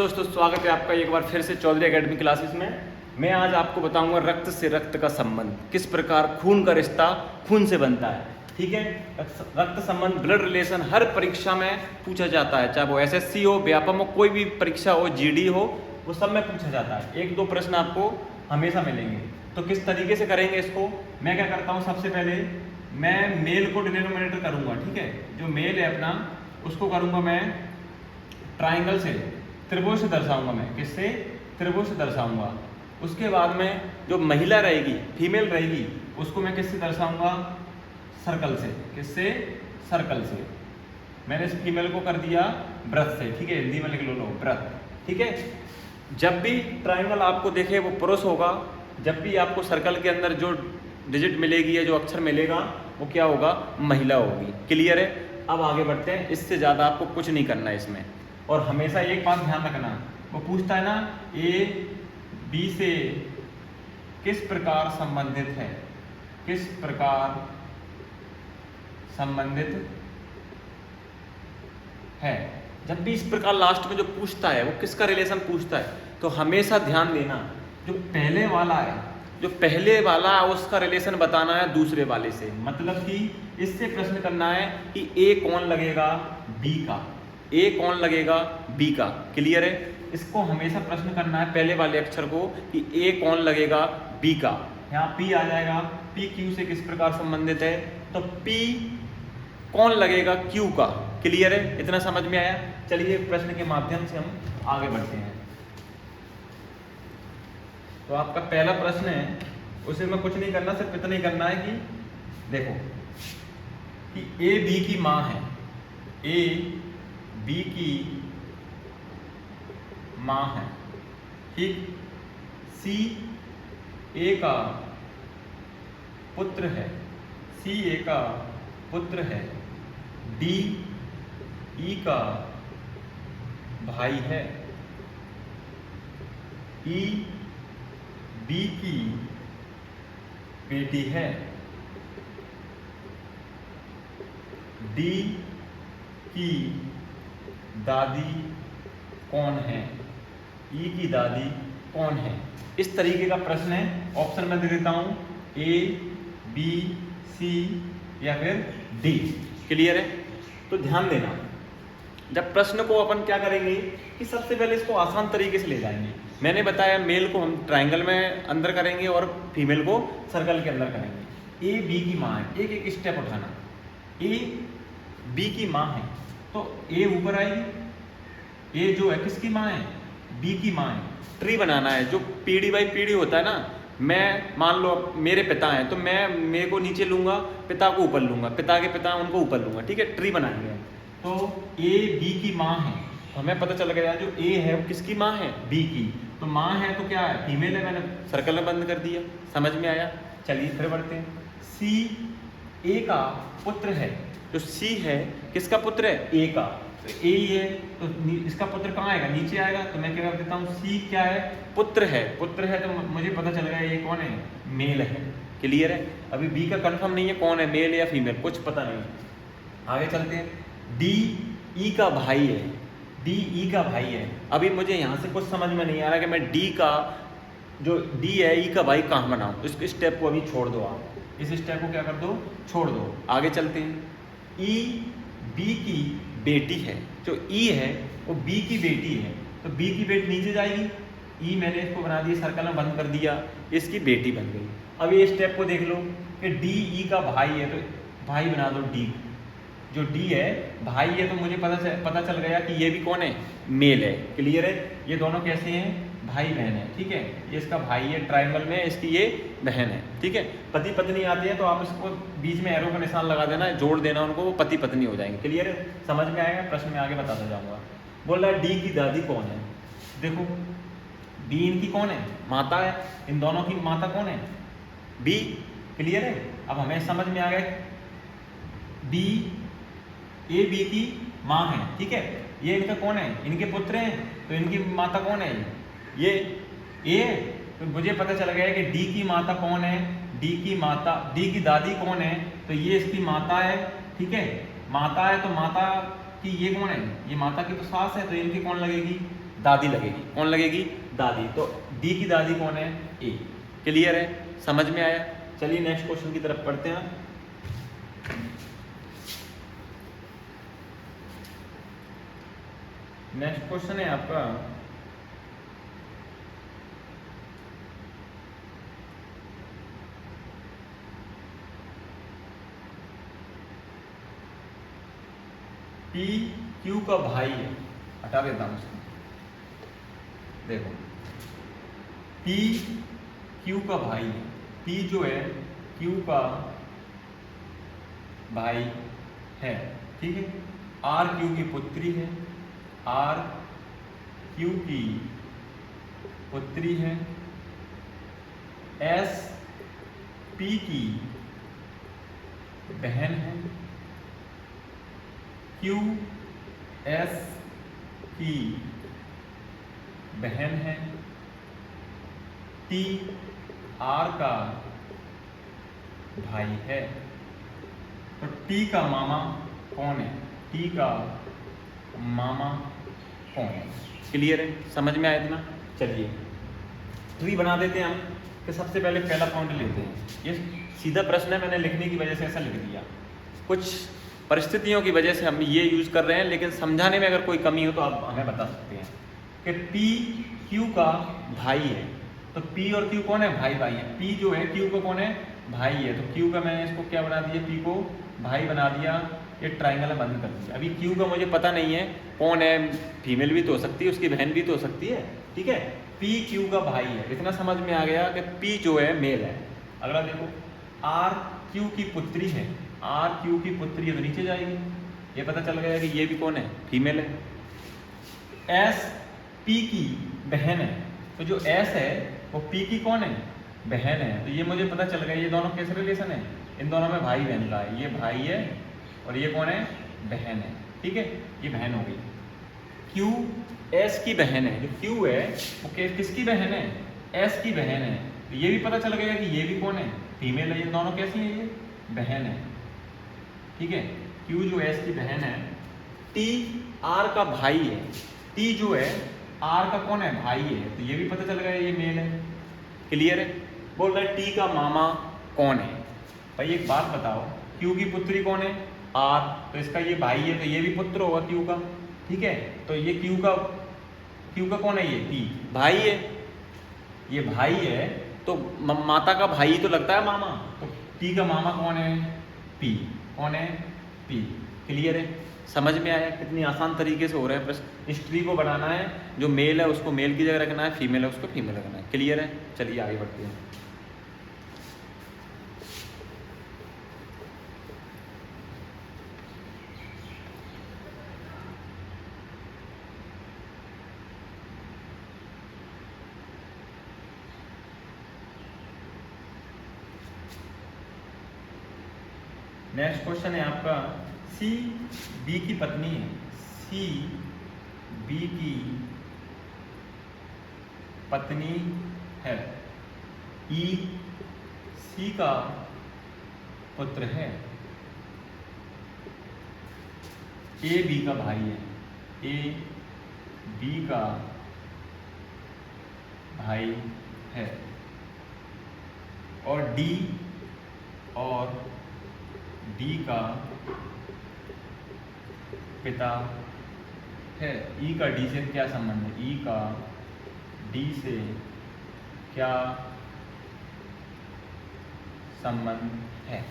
दोस्तों स्वागत है आपका एक बार फिर से चौधरी एकेडमी क्लासेस में। मैं आज आपको बताऊंगा रक्त से रक्त का संबंध, किस प्रकार खून का रिश्ता खून से बनता है। ठीक है, रक्त संबंध ब्लड रिलेशन हर परीक्षा में पूछा जाता है, चाहे वो एसएससी हो, व्यापम हो, कोई भी परीक्षा हो, जीडी हो, वो सब में पूछा जाता है। एक दो प्रश्न आपको हमेशा मिलेंगे। तो किस तरीके से करेंगे इसको, मैं क्या करता हूँ, सबसे पहले मैं मेल को डिनोमिनेटर करूँगा। ठीक है, जो मेल है अपना उसको करूँगा मैं ट्राइंगल से, त्रिभुज से दर्शाऊंगा। मैं किससे? त्रिभुज से दर्शाऊंगा। उसके बाद में जो महिला रहेगी, फीमेल रहेगी, उसको मैं किससे दर्शाऊंगा? सर्कल से। किससे? सर्कल से। मैंने इस फीमेल को कर दिया व्रत से। ठीक है, हिंदी में लिख लो व्रत। ठीक है, जब भी ट्राइंगल आपको देखे वो पुरुष होगा, जब भी आपको सर्कल के अंदर जो डिजिट मिलेगी या जो अक्षर मिलेगा वो क्या होगा? महिला होगी। क्लियर है? अब आगे बढ़ते हैं, इससे ज़्यादा आपको कुछ नहीं करना है इसमें। और हमेशा एक बात ध्यान रखना, वो पूछता है ना ए बी से किस प्रकार संबंधित है, किस प्रकार संबंधित है। जब भी इस प्रकार लास्ट में जो पूछता है वो किसका रिलेशन पूछता है, तो हमेशा ध्यान देना जो पहले वाला है, जो पहले वाला है उसका रिलेशन बताना है दूसरे वाले से। मतलब कि इससे प्रश्न करना है कि ए कौन लगेगा बी का, ए कौन लगेगा बी का। क्लियर है? इसको हमेशा प्रश्न करना है पहले वाले अक्षर को कि ए कौन लगेगा बी का। यहाँ पी आ जाएगा, पी क्यू से किस प्रकार संबंधित है, तो पी कौन लगेगा क्यू का। क्लियर है? इतना समझ में आया? चलिए प्रश्न के माध्यम से हम आगे बढ़ते हैं। तो आपका पहला प्रश्न है, उसे में कुछ नहीं करना, सिर्फ इतना ही करना है कि देखो कि ए बी की माँ है, ए बी की माँ है। ठीक, सी ए का पुत्र है, सी ए का पुत्र है, डी ई का भाई है, ई बी की बेटी है, डी की दादी कौन है, ई की दादी कौन है। इस तरीके का प्रश्न है। ऑप्शन में दे देता हूं ए बी सी या फिर डी। क्लियर है? तो ध्यान देना, जब प्रश्न को अपन क्या करेंगे कि सबसे पहले इसको आसान तरीके से ले जाएंगे। मैंने बताया मेल को हम ट्राइंगल में अंदर करेंगे और फीमेल को सर्कल के अंदर करेंगे। ए बी की माँ है, एक एक स्टेप उठाना। ए बी की माँ है तो ए ऊपर आएगी, ए जो है किसकी माँ है? बी की माँ है। ट्री बनाना है, जो पीढ़ी बाई पीढ़ी होता है ना। मैं मान लो मेरे पिता हैं तो मैं मेरे को नीचे लूंगा, पिता को ऊपर लूंगा, पिता के पिता उनको ऊपर लूंगा। ठीक है, ट्री बनाएंगे। तो ए बी की माँ है तो हमें पता चल गया जो ए है वो किसकी माँ है? बी की। तो माँ है तो क्या है? फीमेल है। मैंने सर्कल में बंद कर दिया। समझ में आया? चलिए फिर बढ़ते हैं। सी ए का पुत्र है, जो सी है किसका पुत्र है? ए का। तो ए ही है तो इसका पुत्र कहाँ आएगा? नीचे आएगा। तो मैं क्या कर देता हूँ, सी क्या है? पुत्र है। पुत्र है तो मुझे पता चल गया ये कौन है? मेल है। क्लियर है? अभी बी का कंफर्म नहीं है कौन है, मेल या फीमेल, कुछ पता नहीं। आगे चलते हैं। डी ई का भाई है, डी ई का भाई है। अभी मुझे यहाँ से कुछ समझ में नहीं आ रहा कि मैं डी का, जो डी है ई का भाई कहाँ बनाऊँ। इस स्टेप को अभी छोड़ दो, आप इस स्टेप को क्या कर दो? छोड़ दो। आगे चलते हैं। ई बी की बेटी है, जो ई है वो बी की बेटी है तो बी की बेटी नीचे जाएगी। ई मैंने इसको बना दिया, सर्कल में बंद कर दिया, इसकी बेटी बन गई। अब ये स्टेप को देख लो कि डी ई का भाई है तो भाई बना दो डी। जो डी है भाई है तो मुझे पता चल गया कि ये भी कौन है? मेल है। क्लियर है? ये दोनों कैसे हैं? भाई बहन है। ठीक है, ये इसका भाई है ट्राइंगल में, इसकी ये बहन है। ठीक है, पति पत्नी आती है तो आप इसको बीच में एरो का निशान लगा देना, जोड़ देना उनको, वो पति पत्नी हो जाएंगे। क्लियर है? समझ में आएगा? प्रश्न में आगे बताता जाऊंगा। बोल रहा है डी की दादी कौन है। देखो बी इनकी कौन है? माता है। इन दोनों की माता कौन है? बी। क्लियर है? अब हमें समझ में आ गया बी ए बी की माँ है। ठीक है, ये इनका कौन है? इनके पुत्र हैं तो इनकी माता कौन है? ये ए। तो मुझे पता चल गया कि डी की माता कौन है? डी की माता, डी की दादी कौन है? तो ये इसकी माता है। ठीक है, माता है तो माता कि ये कौन है, ये माता की तो सास है, तो इनकी कौन लगेगी, दादी लगेगी। कौन लगेगी? दादी। तो डी की दादी कौन है? ए। क्लियर है? समझ में आया? चलिए नेक्स्ट क्वेश्चन की तरफ पढ़ते हैं। नेक्स्ट क्वेश्चन है आपका पी क्यू का भाई है। हटा देता हूं इसको। देखो पी क्यू का भाई है। पी जो है क्यू का भाई है, ठीक है। आर क्यू की पुत्री है। आर क्यू की पुत्री है। एस पी की बहन है। क्यू एस की बहन है। टी आर का भाई है। तो टी का मामा कौन है? टी का मामा कौन है? क्लियर है? समझ में आया इतना? चलिए ट्री बना देते हैं हम। कि सबसे पहले पहला पॉइंट लेते हैं। ये सीधा प्रश्न है, मैंने लिखने की वजह से ऐसा लिख दिया। कुछ परिस्थितियों की वजह से हम ये यूज कर रहे हैं, लेकिन समझाने में अगर कोई कमी हो तो आप हमें बता सकते हैं कि पी क्यू का भाई है। तो पी और क्यू कौन है? भाई भाई है। पी जो है क्यू का कौन है? भाई है। तो क्यू का मैंने इसको क्या बना दिया? पी को भाई बना दिया। ये ट्राइंगल बंद कर दिया। अभी क्यू का मुझे पता नहीं है कौन है। फीमेल भी तो हो सकती है, उसकी बहन भी तो हो सकती है, ठीक है। पी क्यू का भाई है, इतना समझ में आ गया कि पी जो है मेल है। अगला देखो, आर क्यू की पुत्री है। आर क्यू की पुत्री है तो नीचे जाएगी। ये पता चल गया कि ये भी कौन है? फीमेल है। एस पी की बहन है। तो जो एस है वो पी की कौन है? बहन है। तो ये मुझे पता चल गया ये दोनों कैसे रिलेशन है? इन दोनों में भाई बहन का है। ये भाई है और ये कौन है? बहन है, ठीक है। ये बहन हो गई। क्यू एस की बहन है। जो क्यू है वो किसकी बहन है? एस की बहन है। तो ये भी पता चल गया कि ये भी कौन है? फीमेल है। ये दोनों कैसी है? ये बहन है, ठीक है। क्यू जो एस की बहन है। टी आर का भाई है। टी जो है आर का कौन है? भाई है। तो ये भी पता चल गया ये मेल है। क्लियर है? बोल रहा है टी का मामा कौन है? भाई एक बात बताओ, क्यू की पुत्री कौन है? आर। तो इसका ये भाई है तो ये भी पुत्र होगा क्यू का, ठीक है। तो ये क्यू का कौन है? ये टी भाई है। ये भाई है तो माता का भाई तो लगता है मामा। तो टी का मामा कौन है? पी। कौन है? पी। क्लियर है? समझ में आया? कितनी आसान तरीके से हो रहा है प्रश्न। इस ट्री को बनाना है, जो मेल है उसको मेल की जगह रखना है, फीमेल है उसको फीमेल रखना है। क्लियर है? चलिए आगे बढ़ते हैं। नेक्स्ट क्वेश्चन है आपका, सी बी की पत्नी है। सी बी की पत्नी है। ई सी का पुत्र है। ए बी का भाई है। ए बी का भाई है। और डी का पिता है। ई का डी से क्या संबंध है? ई का डी से क्या संबंध है?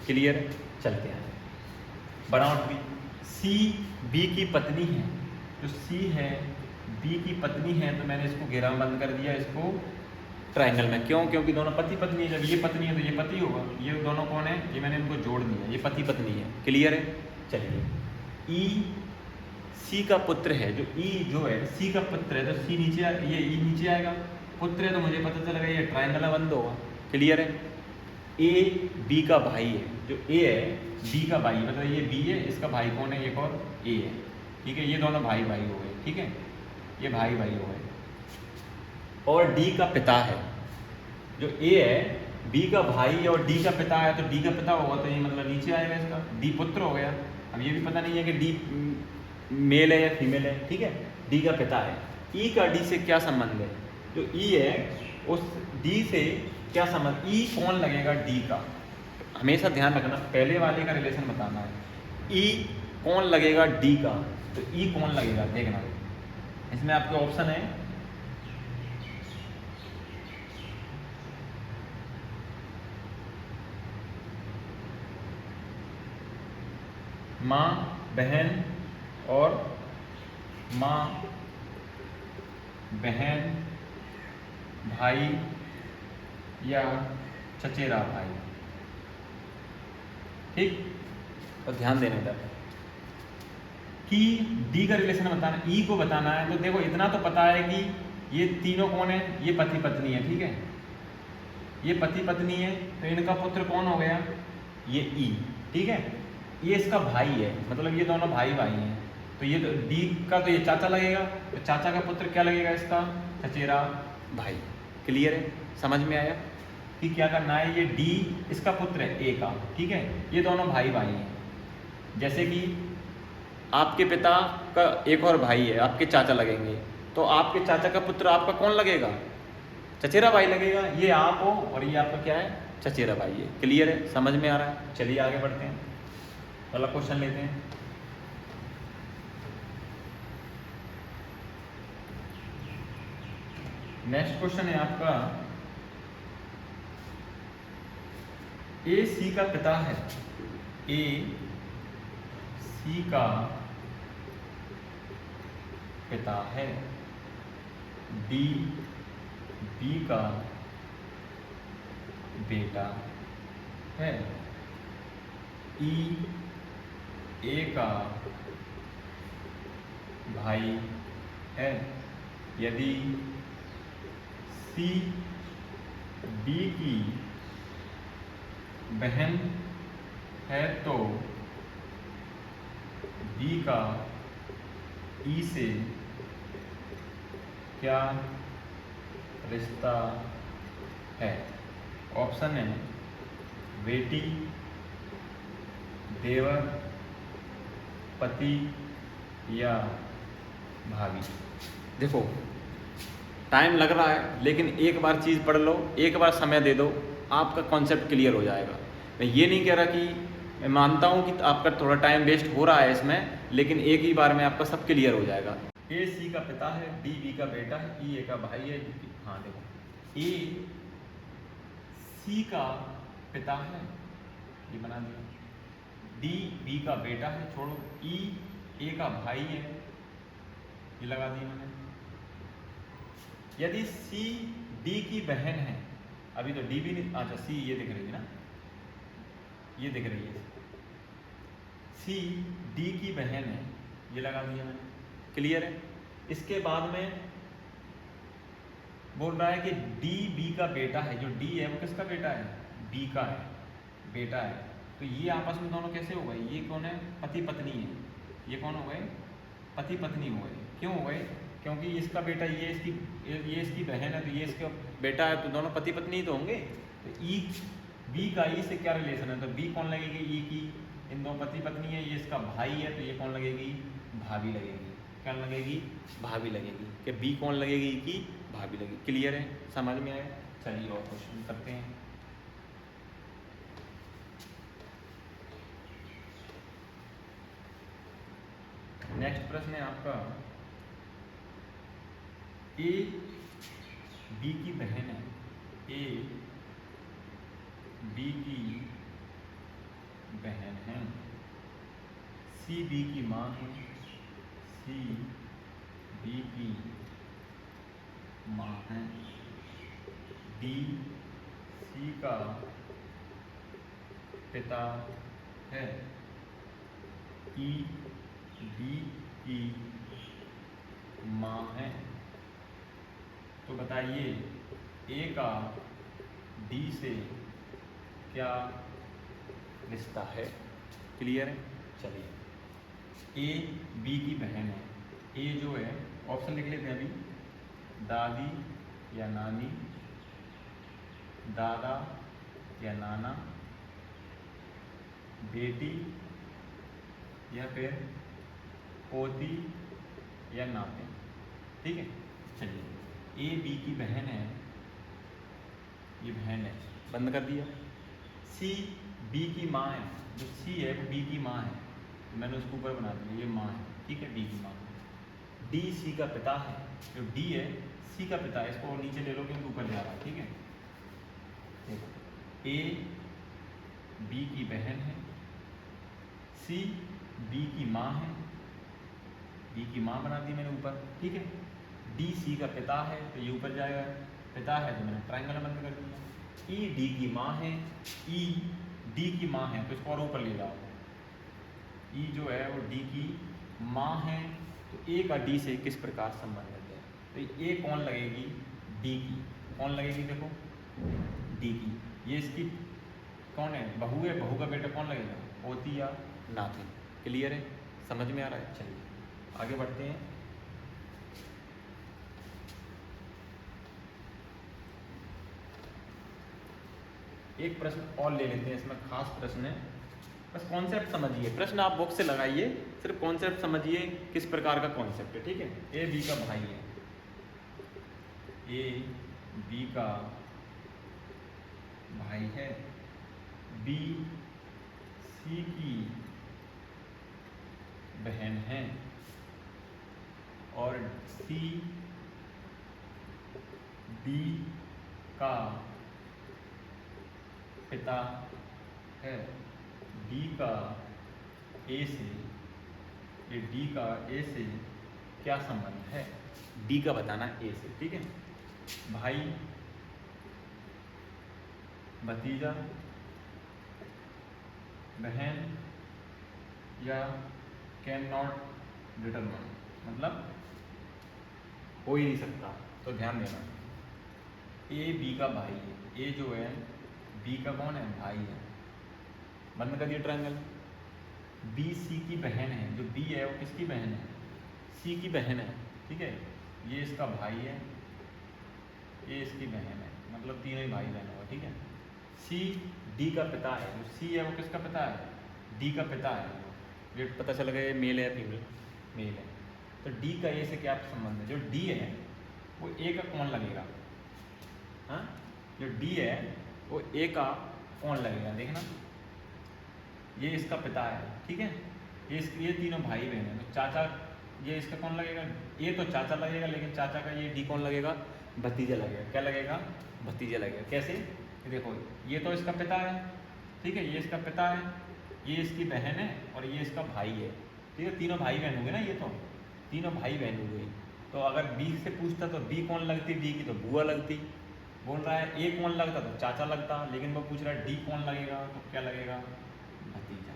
क्लियर? चलते हैं। बनावट भी सी बी की पत्नी है। जो सी है बी की पत्नी है, तो मैंने इसको घेरा बंद कर दिया, इसको ट्राइंगल में। क्यों? क्योंकि दोनों पति पत्नी है। जब ये पत्नी है तो ये पति होगा। ये दोनों कौन है? ये मैंने इनको जोड़ दिया, ये पति पत्नी है। क्लियर है? चलिए, ई सी का पुत्र है। जो ई जो है सी का पुत्र है, तो सी नीचे ये ई नीचे आएगा। पुत्र है तो मुझे पता चल गया ये ट्राइंगल बंद होगा। क्लियर है? ए बी का भाई है। जो ए है बी का भाई, मतलब ये बी है, इसका भाई कौन है? एक और ए है, ठीक है। ये दोनों भाई भाई हो गए, ठीक है। ये भाई भाई हो गए। और डी का पिता है। जो ए है बी का भाई और डी का पिता है, तो डी का पिता होगा तो ये मतलब नीचे आएगा इसका। डी पुत्र हो गया। अब ये भी पता नहीं है कि डी मेल है या फीमेल है, ठीक है। डी का पिता है। ई का डी से क्या संबंध है? जो ई है उस डी से क्या संबंध, ई कौन लगेगा डी का? हमेशा ध्यान रखना, पहले वाले का रिलेशन बताना है। ई कौन लगेगा डी का, तो ई कौन लगेगा देखना। इसमें आपके ऑप्शन है माँ, बहन और माँ, बहन, भाई या चचेरा भाई। ठीक, तो ध्यान देने का कि डी का रिलेशन बताना, ई को बताना है। तो देखो इतना तो पता है कि ये तीनों कौन है, ये पति पत्नी है। ठीक है, ये पति पत्नी है, तो इनका पुत्र कौन हो गया, ये ई। ठीक है, ये इसका भाई है, मतलब ये दोनों भाई भाई हैं। तो ये तो डी का तो ये चाचा लगेगा, तो चाचा का पुत्र क्या लगेगा इसका, चचेरा भाई। क्लियर है, समझ में आया कि क्या करना है। ये डी इसका पुत्र है ए का। ठीक है, ये दोनों भाई भाई हैं। जैसे कि आपके पिता का एक और भाई है, आपके चाचा लगेंगे, तो आपके चाचा का पुत्र आपका कौन लगेगा, चचेरा भाई लगेगा। ये आप हो और ये आपका क्या है, चचेरा भाई है। क्लियर है, समझ में आ रहा है। चलिए आगे बढ़ते हैं, अगला क्वेश्चन लेते हैं। नेक्स्ट क्वेश्चन है आपका, ए सी का पिता है, ए सी का पिता है, डी बी का बेटा है, ई ए का भाई है। यदि सी डी की बहन है तो डी का ई से क्या रिश्ता है? ऑप्शन है बेटी, देवर, पति या भाभी। देखो टाइम लग रहा है, लेकिन एक बार चीज़ पढ़ लो, एक बार समय दे दो, आपका कॉन्सेप्ट क्लियर हो जाएगा। मैं ये नहीं कह रहा कि, मैं मानता हूँ कि आपका थोड़ा टाइम वेस्ट हो रहा है इसमें, लेकिन एक ही बार में आपका सब क्लियर हो जाएगा। ए सी का पिता है, डी बी का बेटा है, ई ए का भाई है। हाँ देखो, ए सी का पिता है, ये बना दिया, डी बी का बेटा है, छोड़ो, ई ए का भाई है, ये लगा दिया मैंने। यदि सी डी की बहन है, अभी तो डी भी नहीं, अच्छा सी ये दिख रही है ना, ये दिख रही है, सी डी की बहन है, ये लगा दिया मैंने। क्लियर है। इसके बाद में बोल रहा है कि डी बी का बेटा है, जो डी है वो किसका बेटा है, बी का है, बेटा है। तो ये आपस में दोनों कैसे हो गए, ये कौन है, पति पत्नी है, ये कौन हो गए, पति पत्नी हो गए। क्यों हो गए, क्योंकि इसका बेटा ये इसकी बहन है, तो ये इसका बेटा है, तो दोनों पति पत्नी ही तो होंगे। तो ई बी का ई से क्या रिलेशन है, तो बी कौन लगेगी, ई की, इन दो पति पत्नी है, ये इसका भाई है, तो ये कौन लगेगी, भाभी लगेगी। क्या लगेगी, भाभी लगेगी। कि बी कौन लगेगी, ई की भाभी लगेगी। क्लियर है, समझ में आया। चलिए और क्वेश्चन करते हैं। नेक्स्ट प्रश्न है आपका, ए बी की बहन है, ए बी की बहन है, सी बी की माँ है, सी बी की माँ है, डी सी का पिता है, ई डी की माँ है। तो बताइए ए का डी से क्या रिश्ता है। क्लियर है। चलिए, ए बी की बहन है, ए जो है ऑप्शन लिख लेते हैं अभी, दादी या नानी, दादा या नाना, बेटी या फिर पोती या नाते। ठीक है, चलिए, ए बी की बहन है, ये बहन है, बंद कर दिया। सी बी की माँ है, जो सी है वो बी की माँ है, तो मैंने उसको ऊपर बना दिया, ये माँ है, ठीक है, बी की माँ। डी सी का पिता है, जो डी है सी का पिता है, इसको नीचे ले लो क्योंकि ऊपर जा रहा है, ठीक है। देखो, ए बी की बहन है, सी बी की माँ है, बी की माँ बना दी मैंने ऊपर, ठीक है। डी सी का पिता है, तो ये ऊपर जाएगा, पिता है तो मैंने ट्रायंगल बंद कर दिया। ई डी की माँ है, ई डी की माँ है, तो इसको और ऊपर ले जाओ। ई जो है वो डी की माँ है, तो ए का डी से किस प्रकार संबंधित है, तो ए कौन लगेगी, डी की, कौन लगेगी, देखो डी की। ये इसकी कौन है, बहू है, बहू का बेटा कौन लगेगा, पोती या नाती। क्लियर है, समझ में आ रहा है। चलिए आगे बढ़ते हैं। एक प्रश्न और ले लेते हैं, इसमें खास प्रश्न है, बस कॉन्सेप्ट समझिए, प्रश्न आप बुक से लगाइए, सिर्फ कॉन्सेप्ट समझिए किस प्रकार का कॉन्सेप्ट है, ठीक है। ए बी का भाई है, ए बी का भाई है, बी सी की बहन है, और सी डी का पिता है। डी का ए से, ये डी का ए से क्या संबंध है, डी का बताना ए से, ठीक है। भाई, भतीजा, बहन, या कैन नॉट डिटरमाइन, मतलब हो ही नहीं सकता, तो ध्यान देना। ए बी का भाई है, ए जो है बी का कौन है, भाई है, बंद कर दिया ट्रायंगल। बी सी की बहन है, जो बी है वो किसकी बहन है, सी की बहन है, ठीक है। ये इसका भाई है, ये इसकी बहन है, मतलब तीनों ही भाई बहन होगा, ठीक है। सी डी का पिता है, जो सी है वो किसका पिता है, डी का पिता है, ये पता चल गया ये मेल है फीमेल, मेल है। तो डी का ए से क्या संबंध है, जो डी है वो ए का कौन लगेगा, हाँ, जो डी है वो ए का कौन लगेगा, देखना, ये इसका पिता है, ठीक है। ये तीनों भाई बहन है, तो चाचा, ये इसका कौन लगेगा, ये तो चाचा लगेगा, लेकिन चाचा का ये डी कौन लगेगा, भतीजा लगेगा, क्या लगेगा, भतीजा लगेगा। कैसे, देखो ये तो इसका पिता है, ठीक है, ये इसका पिता है, ये इसकी बहन है, और ये इसका भाई है, ठीक है, तीनों भाई बहन हो गए ना, ये तो तीनों भाई बहन हो गई। तो अगर बी से पूछता तो बी कौन लगती, डी की तो बुआ लगती, बोल रहा है ए कौन लगता तो चाचा लगता, लेकिन वो पूछ रहा है डी कौन लगेगा, तो क्या लगेगा, भतीजा।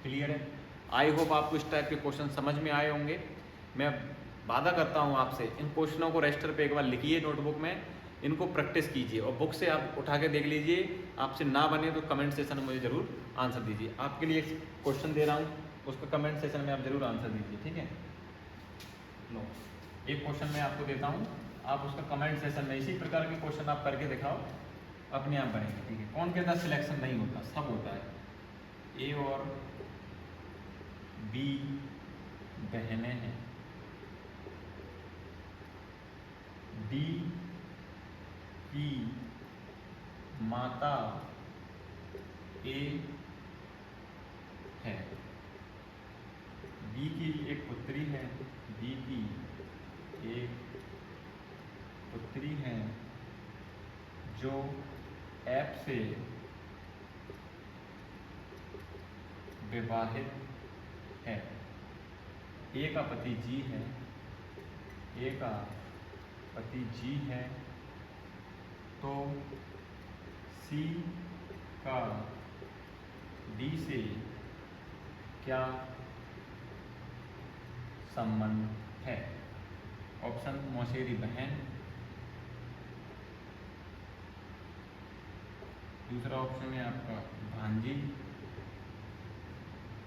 क्लियर है। आई होप आपको इस टाइप के क्वेश्चन समझ में आए होंगे। मैं वादा करता हूँ आपसे, इन क्वेश्चनों को रजिस्टर पे एक बार लिखिए नोटबुक में, इनको प्रैक्टिस कीजिए, और बुक से आप उठा के देख लीजिए, आपसे ना बने तो कमेंट सेशन में मुझे ज़रूर आंसर दीजिए। आपके लिए एक क्वेश्चन दे रहा हूँ, उसका कमेंट सेशन में आप ज़रूर आंसर दीजिए, ठीक है। लो, एक क्वेश्चन मैं आपको देता हूँ, आप उसका कमेंट सेशन में इसी प्रकार के क्वेश्चन आप करके दिखाओ, अपने आप बनेंगे, ठीक है। कौन कहता सिलेक्शन नहीं होता, सब होता है। ए और बी बहनें हैं, डी की माता ए है, बी की एक पुत्री है, बी की एक पुत्री है जो एफ से विवाहित है, ए का पति जी है, ए का पति जी है, तो सी का डी से क्या संबंध है। ऑप्शन मौसेरी बहन, दूसरा ऑप्शन है आपका भांजी,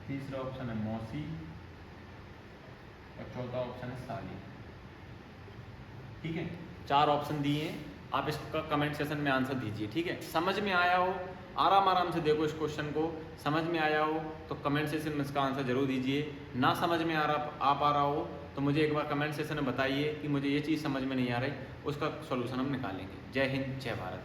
तीसरा ऑप्शन है मौसी, और चौथा ऑप्शन है साली, ठीक है। 4 ऑप्शन दिए हैं, आप इसका कमेंट सेशन में आंसर दीजिए, ठीक है। समझ में आया हो, आराम से देखो इस क्वेश्चन को, समझ में आया हो तो कमेंट सेशन में इसका आंसर जरूर दीजिए, ना समझ में आ रहा हो तो मुझे एक बार कमेंट सेक्शन में बताइए कि मुझे ये चीज़ समझ में नहीं आ रही, उसका सॉल्यूशन हम निकालेंगे। जय हिंद, जय भारत।